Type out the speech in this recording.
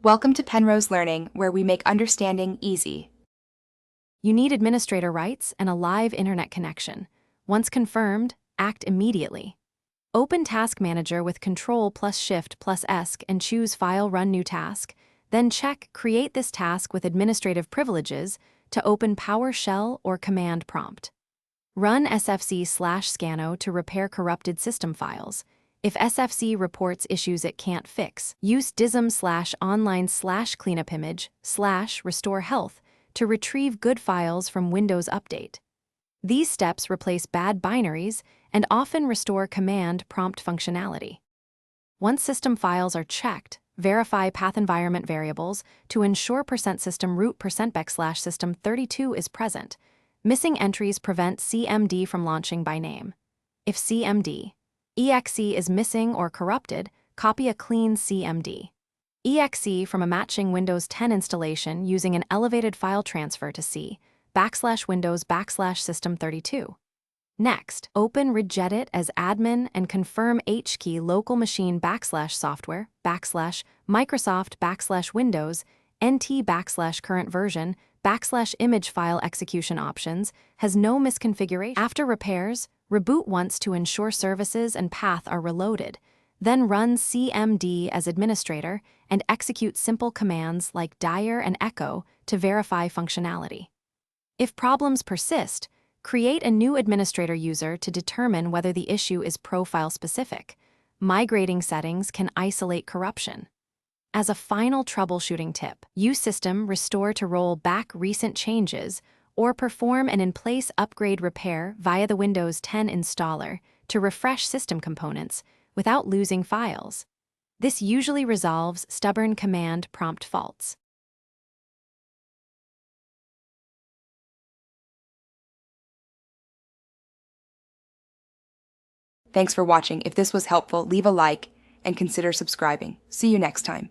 Welcome to Penrose Learning, where we make understanding easy. You need administrator rights and a live internet connection. Once confirmed, act immediately. Open Task Manager with Ctrl+Shift+ESC and choose File Run New Task, then check Create this task with administrative privileges to open PowerShell or Command Prompt. Run sfc/scano to repair corrupted system files. If SFC reports issues it can't fix, use dism/online/cleanupimage/restore health to retrieve good files from Windows Update. These steps replace bad binaries and often restore command prompt functionality. Once system files are checked, verify path environment variables to ensure %system root %system32 is present. Missing entries prevent CMD from launching by name. If CMD exe is missing or corrupted, copy a clean CMD exe from a matching Windows 10 installation using an elevated file transfer to C/Windows/system32. Next, open regedit as admin and confirm HKey local machine /software /Microsoft/Windows NT/current version /image file execution options has no misconfiguration. After repairs, reboot once to ensure services and path are reloaded. Then run CMD as administrator and execute simple commands like dir and echo to verify functionality. If problems persist, create a new administrator user to determine whether the issue is profile-specific. Migrating settings can isolate corruption. As a final troubleshooting tip, use System Restore to roll back recent changes or perform an in-place upgrade repair via the Windows 10 installer to refresh system components without losing files. This usually resolves stubborn command prompt faults. Thanks for watching. If this was helpful, leave a like and consider subscribing. See you next time.